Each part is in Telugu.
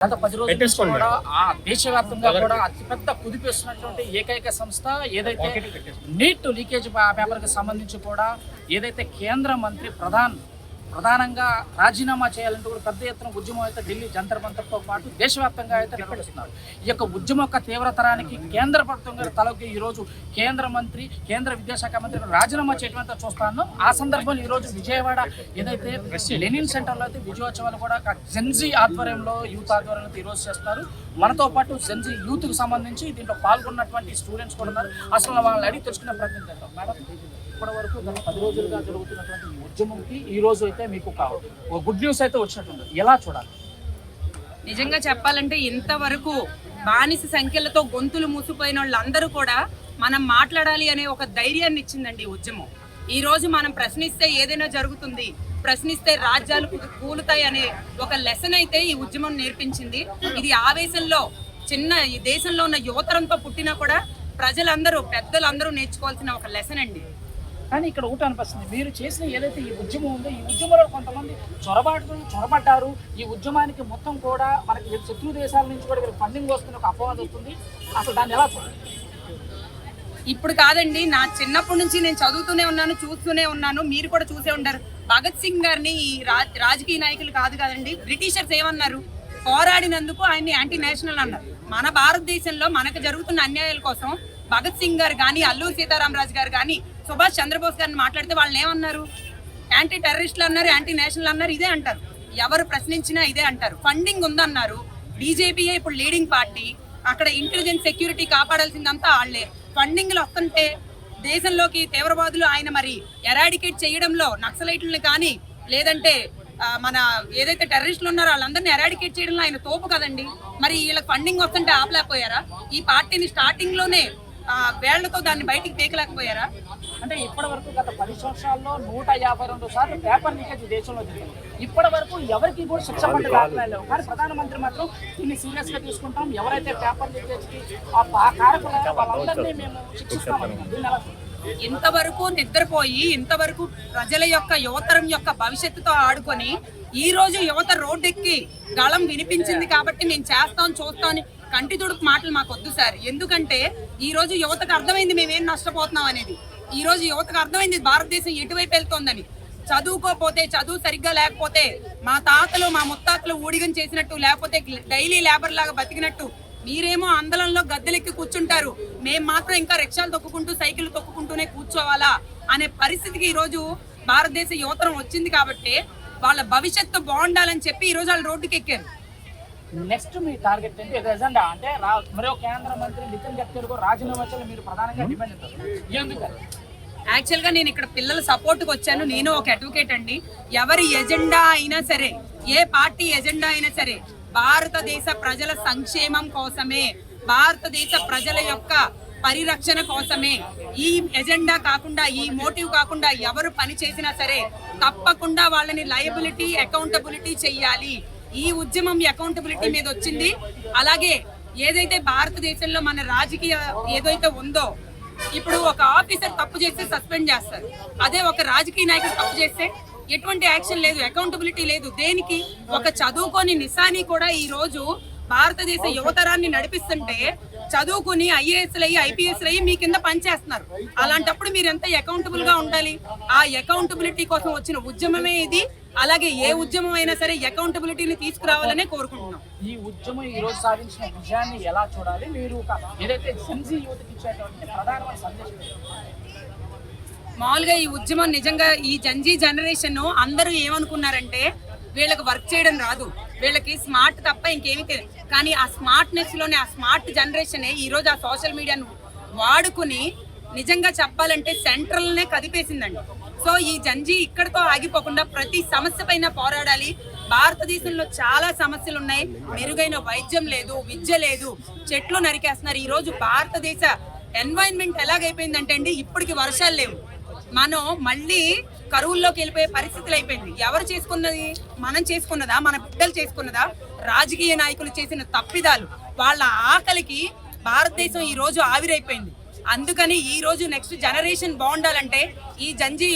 గత 10 రోజుల నుంచి కూడా దేశవ్యాప్తంగా కూడా అతిపెద్ద కుదిపేస్తున్నటువంటి ఏకైక సంస్థ ఏదైతే నీట్ లీకేజ్ పేపర్కి సంబంధించి కూడా ఏదైతే కేంద్ర మంత్రి ప్రధానంగా రాజీనామా చేయాలంటూ కూడా పెద్ద ఎత్తున ఉద్యమం అయితే ఢిల్లీ జంతర్ మంతర్తో పాటు దేశవ్యాప్తంగా అయితే నిర్వహిస్తున్నారు. ఈ యొక్క ఉద్యమం యొక్క తీవ్రతరానికి కేంద్ర ప్రభుత్వం గారి తలకి ఈరోజు కేంద్ర విద్యాశాఖ మంత్రి రాజీనామా చేయడం అయితే చూస్తాను. ఆ సందర్భంలో ఈరోజు విజయవాడ ఏదైతే లెనిన్ సెంటర్లో అయితే విజయోత్సవాలు కూడా జెన్జీ ఆధ్వర్యంలో యూత్ ఆధ్వర్యంలో ఈరోజు చేస్తారు. మనతో పాటు జెన్జీ యూత్కి సంబంధించి దీంట్లో పాల్గొన్నటువంటి స్టూడెంట్స్ కూడా ఉన్నారు. అసలు వాళ్ళని అడిగి తెలుసుకునే ప్రయత్నం చేద్దాం. మేడం, ఇప్పటి వరకు గత 10 రోజులుగా జరుగుతున్నటువంటి ఉద్యమంకి ఈ రోజు అయితే మీకు గుడ్ న్యూస్ అయితే వచ్చినట్టుంది, ఎలా చూడాలి? నిజంగా చెప్పాలంటే ఇంతవరకు బానిస సంఖ్యలతో గొంతులు మూసిపోయిన వాళ్ళందరూ కూడా మనం మాట్లాడాలి అనే ఒక ధైర్యాన్ని ఇచ్చిందండి ఈ ఉద్యమం. ఈ రోజు మనం ప్రశ్నిస్తే ఏదైనా జరుగుతుంది, ప్రశ్నిస్తే రాజ్యాలు కూలుతాయి అనే ఒక లెసన్ అయితే ఈ ఉద్యమం నేర్పించింది. ఇది ఆవేశంలో ఈ దేశంలో ఉన్న యువతరంతో పుట్టినా కూడా ప్రజలందరూ పెద్దలందరూ నేర్చుకోవాల్సిన ఒక లెసన్ అండి. కానీ ఇక్కడ ఒకటి అనిపిస్తుంది, మీరు చేసిన ఏదైతే ఈ ఉద్యమం ఉందో ఈ ఉద్యమంలో కొంతమంది చొరబడ్డారు. ఈ ఉద్యమానికి మొత్తం కూడా మనకి శత్రు దేశాల నుంచి కూడా వీళ్ళకి ఫండింగ్ వస్తుంది, ఒక అపవాదం వస్తుంది. అసలు దాన్ని ఎలా చూడాలి? ఇప్పుడు కాదండి, నా చిన్నప్పటి నుంచి నేను చదువుతూనే ఉన్నాను, చూస్తూనే ఉన్నాను. మీరు కూడా చూసే ఉంటారు. భగత్ సింగ్ గారిని ఈ రాజకీయ నాయకులు కాదండి, బ్రిటిషర్స్ ఏమన్నారు? పోరాడినందుకు ఆయన్ని యాంటీ నేషనల్ అన్నారు. మన భారతదేశంలో మనకు జరుగుతున్న అన్యాయాల కోసం భగత్ సింగ్ గారు కానీ, అల్లూరి సీతారామరాజు గారు కానీ, సుభాష్ చంద్రబోస్ గారిని మాట్లాడితే వాళ్ళని ఏమన్నారు? యాంటీ టెర్రరిస్టులు అన్నారు, యాంటీ నేషనల్ అన్నారు, ఇదే అంటారు. ఎవరు ప్రశ్నించినా ఇదే అంటారు. ఫండింగ్ ఉందన్నారు. బీజేపీయే ఇప్పుడు లీడింగ్ పార్టీ. అక్కడ ఇంటెలిజెన్స్ సెక్యూరిటీ కాపాడాల్సిందంతా వాళ్లే. ఫండింగ్లు వస్తుంటే దేశంలోకి తీవ్రవాదులు ఆయన మరి ఎరాడికేట్ చేయడంలో నక్సలైట్లను కానీ, లేదంటే మన ఏదైతే టెర్రరిస్టులు ఉన్నారో వాళ్ళందరినీ ఎరాడికేట్ చేయడంలో ఆయన తోపు కదండి. మరి వీళ్ళకి ఫండింగ్ వస్తుంటే ఆపలేకపోయారా? ఈ పార్టీని స్టార్టింగ్ లోనే వేళ్లతో దాన్ని బయటికి తీయలేకపోయారా? అంటే ఇప్పటి వరకు గత 10 సంవత్సరాల్లో 152 సార్లు పేపర్ లీకేజ్ దేశంలో జరిగింది. ఇప్పటి వరకు ఎవరికి కూడా శిక్ష పడే దాఖలాలు లేవు. కానీ ప్రధానమంత్రి మాత్రం దీన్ని సీరియస్ గా తీసుకుంటాం, ఎవరైతే పేపర్ లీకేజ్ కి కారకులు వాళ్ళందరినీ మేము శిక్షిస్తామని. ఇంతవరకు నిద్రపోయి, ఇంతవరకు ప్రజల యొక్క యువతరం యొక్క భవిష్యత్తుతో ఆడుకొని ఈ రోజు యువత రోడ్డెక్కి గళం వినిపించింది కాబట్టి మేము చేస్తాం చూస్తాం కంటి తుడుపు మాటలు మాకు వద్దు సార్. ఎందుకంటే ఈ రోజు యువతకు అర్థమైంది మేమేం నష్టపోతున్నాం అనేది. ఈ రోజు యువతకు అర్థమైంది భారతదేశం ఎటువైపు వెళ్తోందని. చదువుకోపోతే, చదువు సరిగ్గా లేకపోతే, మా తాతలు మా ముత్తాతలు ఊడిగం చేసినట్టు, లేకపోతే డైలీ లేబర్ లాగా బతికినట్టు మీరేమో ఆందోళనలో గద్దెలెక్కి కూర్చుంటారు, మేము మాత్రం ఇంకా రిక్షాలు తొక్కుకుంటూ సైకిల్ తొక్కుకుంటూనే కూర్చోవాలా అనే పరిస్థితికి ఈరోజు భారతదేశ యువతరం వచ్చింది. కాబట్టి వాళ్ళ భవిష్యత్తు బాగుండాలని చెప్పి ఈ రోజు వాళ్ళు రోడ్డుకి ఎక్కారు. నెక్స్ట్ మీ టార్గెట్ ఏంటి? ఎజెండా అంటే మరో కేంద్ర మంత్రి నితిన్ గడ్కరీ రాజీనామా చేయాలని మీరు ప్రధానంగా డిమాండ్ చేస్తారు. యాక్చువల్గా నేను ఇక్కడ పిల్లల సపోర్ట్కి వచ్చాను. నేను ఒక అడ్వకేట్ అండి. ఎవరి ఎజెండా అయినా సరే, ఏ పార్టీ ఎజెండా అయినా సరే, భారతదేశ ప్రజల సంక్షేమం కోసమే, భారతదేశ ప్రజల యొక్క పరిరక్షణ కోసమే ఈ ఎజెండా కాకుండా, ఈ మోటివ్ కాకుండా ఎవరు పని చేసినా సరే తప్పకుండా వాళ్ళని లయబిలిటీ, అకౌంటబిలిటీ చెయ్యాలి. ఈ ఉద్యమం అకౌంటబిలిటీ మీద వచ్చింది. అలాగే ఏదైతే భారతదేశంలో మన రాజకీయ ఏదైతే ఉందో, ఇప్పుడు ఒక ఆఫీసర్ తప్పు చేస్తే సస్పెండ్ చేస్తారు. అదే ఒక రాజకీయ నాయకుడు తప్పు చేస్తే ఎటువంటి యాక్షన్ లేదు, అకౌంటబిలిటీ లేదు. దేనికి? ఒక చదువుకొని నిశాని కూడా ఈ రోజు భారతదేశ యువతరాన్ని నడిపిస్తుంటే చదువుకుని ఐఏఎస్లు అయ్యి, ఐపీఎస్లు అయ్యి మీ కింద పనిచేస్తున్నారు. అలాంటప్పుడు మీరు ఎంత అకౌంటబుల్ గా ఉండాలి? ఆ అకౌంటబిలిటీ కోసం వచ్చిన ఉద్యమమే ఇది. అలాగే ఏ ఉద్యమం అయినా సరే అకౌంటబిలిటీని తీసుకురావాలనే కోరుకుంటున్నాం. ఈ ఉద్యమం ఈ రోజు సాధించిన విజయాన్ని ఎలా చూడాలి? మీరు ఏదైతే జెన్జీ యూత్కి ఇచ్చేటువంటి ప్రధానమైన సందేశం? మామూలుగా ఈ ఉద్యమం నిజంగా ఈ జెన్జీ జనరేషన్ అందరూ ఏమనుకున్నారంటే వీళ్ళకి వర్క్ చేయడం రాదు, వీళ్ళకి స్మార్ట్ తప్ప ఇంకేమీ తెలియదు. కానీ ఆ స్మార్ట్నెస్ లోనే, ఆ స్మార్ట్ జనరేషనే ఈ రోజు ఆ సోషల్ మీడియాను వాడుకుని నిజంగా చెప్పాలంటే సెంట్రల్నే కదిపేసిందండి. సో ఈ జెన్జీ ఇక్కడితో ఆగిపోకుండా ప్రతి సమస్య పైన పోరాడాలి. భారతదేశంలో చాలా సమస్యలు ఉన్నాయి. మెరుగైన వైద్యం లేదు, విద్య లేదు, చెట్లు నరికేస్తున్నారు. ఈ రోజు భారతదేశ ఎన్వైరన్మెంట్ ఎలాగైపోయిందంటే అండి, ఇప్పటికి వర్షాలు లేవు. మనం మళ్ళీ కరువుల్లోకి వెళ్ళిపోయే పరిస్థితులు అయిపోయింది. ఎవరు చేసుకున్నది? మనం చేసుకున్నదా? మన బిడ్డలు చేసుకున్నదా? రాజకీయ నాయకులు చేసిన తప్పిదాలు, వాళ్ళ ఆకలికి భారతదేశం ఈ రోజు ఆవిరైపోయింది. అందుకని ఈ రోజు నెక్స్ట్ జనరేషన్ బాగుండాలంటే ఈ జెన్జీ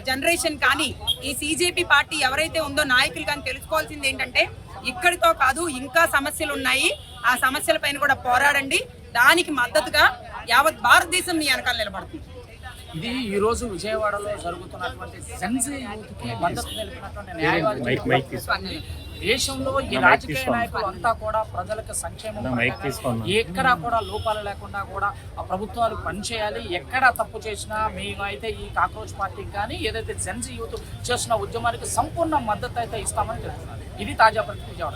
జనరేషన్ కానీ, ఈ సీజేపీ పార్టీ ఎవరైతే ఉందో నాయకులు కానీ తెలుసుకోవాల్సింది ఏంటంటే ఇక్కడితో కాదు, ఇంకా సమస్యలు ఉన్నాయి. ఆ సమస్యల పైన కూడా పోరాడండి. దానికి మద్దతుగా యావత్ భారతదేశం మీ వెనకాల నిలబడుతుంది. ఇది ఈ రోజు విజయవాడలో జరుగుతున్నటువంటి జెన్జీ యూత్కి మద్దతు తెలిపినటువంటి న్యాయవాది. దేశంలో ఈ రాజకీయ నాయకులు అంతా కూడా ప్రజలకు సంక్షేమం ఎక్కడా కూడా లోపాలు లేకుండా కూడా ఆ ప్రభుత్వాలు పనిచేయాలి. ఎక్కడా తప్పు చేసినా మేమైతే ఈ కాక్రోచ్ పార్టీకి కానీ ఏదైతే జెన్జీ యూత్ చేస్తున్న ఉద్యమానికి సంపూర్ణ మద్దతు అయితే ఇస్తామని చెప్తున్నారు. ఇది తాజా పరిస్థితి విజయవాడ.